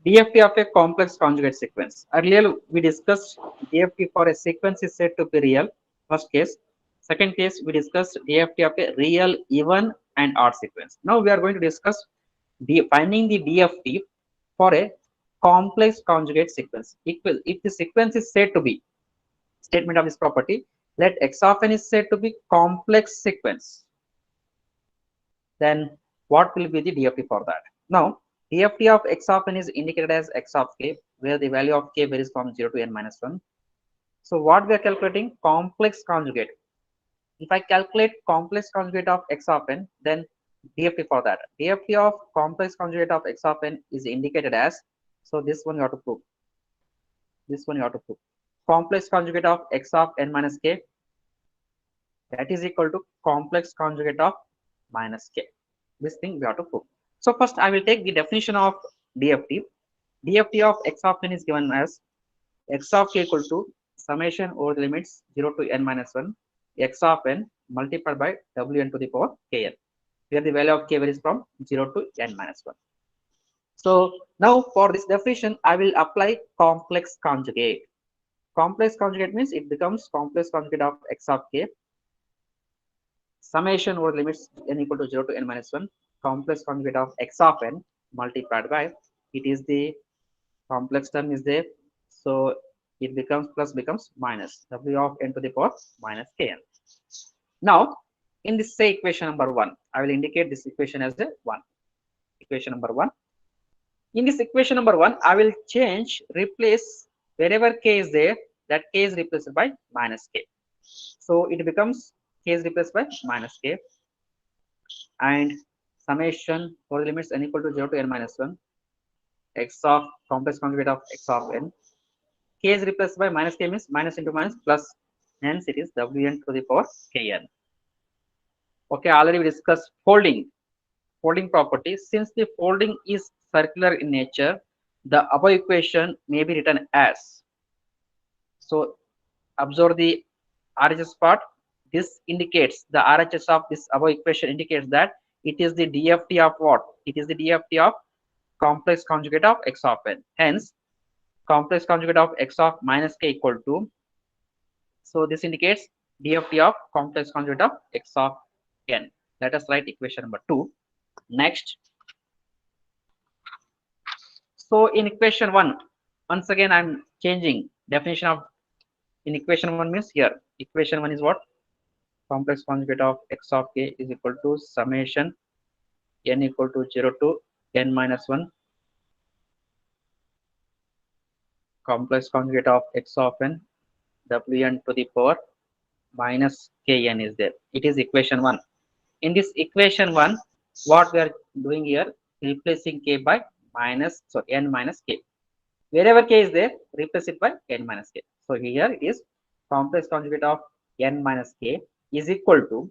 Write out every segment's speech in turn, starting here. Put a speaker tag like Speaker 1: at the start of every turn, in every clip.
Speaker 1: DFT of a complex conjugate sequence. Earlier we discussed DFT for a sequence is said to be real, first case. Second case we discussed DFT of a real, even and odd sequence. Now we are going to discuss finding the DFT for a complex conjugate sequence. If the sequence is said to be, statement of this property, let x of n is said to be complex sequence, then what will be the DFT for that? Now, DFT of x of n is indicated as x of k, where the value of k varies from 0 to n minus 1. So, what we are calculating? Complex conjugate. If I calculate complex conjugate of x of n, then DFT for that. DFT of complex conjugate of x of n is indicated as, so this one you have to prove. This one you have to prove. Complex conjugate of x of n minus k, that is equal to complex conjugate of minus k. This thing we have to prove. So first I will take the definition of DFT. DFT of x of n is given as x of k equal to summation over the limits 0 to n minus 1 x of n multiplied by wn to the power kn, where the value of k varies from 0 to n minus 1. So now for this definition I will apply complex conjugate. Complex conjugate means it becomes complex conjugate of x of k summation over limits n equal to 0 to n minus 1 complex conjugate of x of n multiplied by, it is the complex term is there, so it becomes plus becomes minus w of n to the power minus kn. Now in this say equation number 1, I will indicate this equation as the 1. Equation number 1. In this equation number 1, I will change, replace wherever k is there, that k is replaced by minus k. So it becomes k is replaced by minus k, and summation for the limits n equal to 0 to n minus 1 x of complex conjugate of x of n, k is replaced by minus k means minus into minus plus, hence it is wn to the power kn. Okay, already we discussed folding property. Since the folding is circular in nature, the above equation may be written as, so observe the RHS part. This indicates the RHS of this above equation indicates that it is the DFT of what? It is the DFT of complex conjugate of x of n. Hence, complex conjugate of x of minus k equal to, so this indicates DFT of complex conjugate of x of n. Let us write equation number 2. Next, so in equation 1, once again I am changing definition of, in equation 1 means here equation 1 is what? Complex conjugate of x of k is equal to summation n equal to 0 to n minus 1 complex conjugate of x of n wn to the power minus kn is there. It is equation 1. In this equation 1, what we are doing here, replacing k by minus, so n minus k. Wherever k is there, replace it by n minus k. So here it is complex conjugate of n minus k is equal to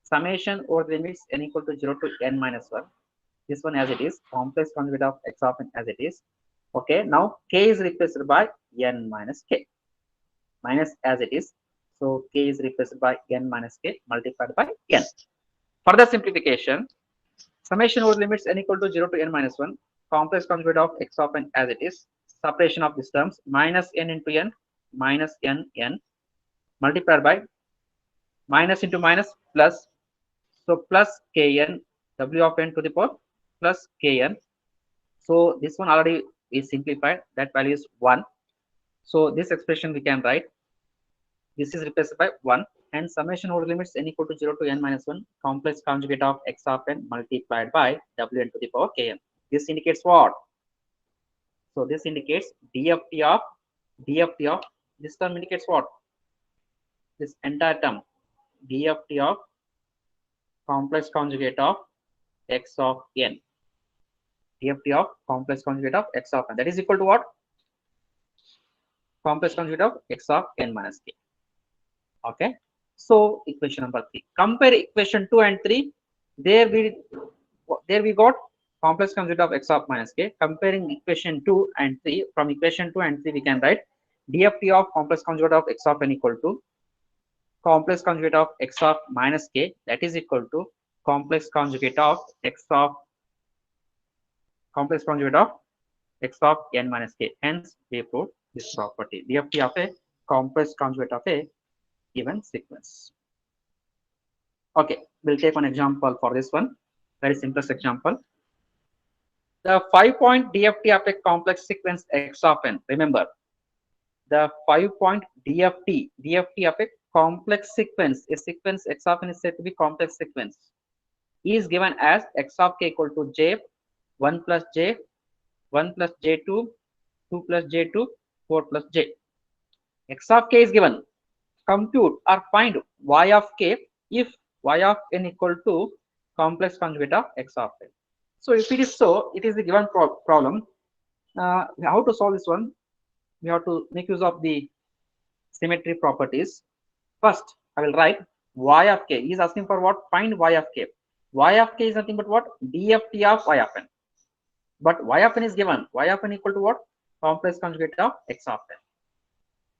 Speaker 1: summation over the limits n equal to 0 to n minus 1. This one as it is, complex conjugate of x of n as it is. Okay, now k is replaced by n minus k. Minus as it is. So k is replaced by n minus k multiplied by n. Further simplification, summation over limits n equal to 0 to n minus 1, complex conjugate of x of n as it is, separation of these terms, minus n into n, minus n multiplied by minus into minus plus, so plus kn w of n to the power plus kn. So this one already is simplified, that value is 1. So this expression we can write, this is replaced by 1, and summation over limits n equal to 0 to n minus 1 complex conjugate of x of n multiplied by wn to the power kn. This indicates what? So this indicates DFT of this term indicates what? This entire term DFT of complex conjugate of x of n. DFT of complex conjugate of x of n, that is equal to what? Complex conjugate of x of n minus k. Okay, so equation number 3. Compare equation 2 and 3. There we got complex conjugate of x of minus k. Comparing equation 2 and 3, from equation 2 and 3 we can write DFT of complex conjugate of x of n equal to complex conjugate of x of minus k, that is equal to complex conjugate of x of complex conjugate of x of n minus k. Hence, we prove this property. DFT of a complex conjugate of a given sequence. Okay, we'll take one example for this one. Very simplest example. The 5-point DFT of a complex sequence x of n. Remember, the 5-point DFT of a complex sequence, a sequence x of n is said to be complex sequence, is given as x of k equal to j, 1 plus j, 1 plus j2, 2 plus j2, 4 plus j. X of k is given. Compute or find y of k if y of n equal to complex conjugate of x of n. So if it is so, it is the given problem. How to solve this one? We have to make use of the symmetry properties. First, I will write y of k. He is asking for what? Find y of k. Y of k is nothing but what? DFT of y of n. But y of n is given. Y of n equal to what? Complex conjugate of x of n.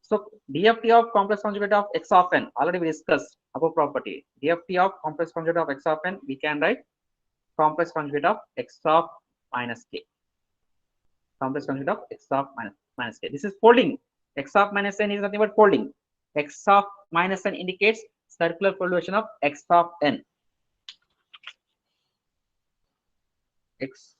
Speaker 1: So DFT of complex conjugate of x of n, already we discussed above property. DFT of complex conjugate of x of n, we can write complex conjugate of x of minus k. Complex conjugate of x of minus k. This is folding. X of minus n is nothing but folding. X of minus n indicates circular foldation of x of n. X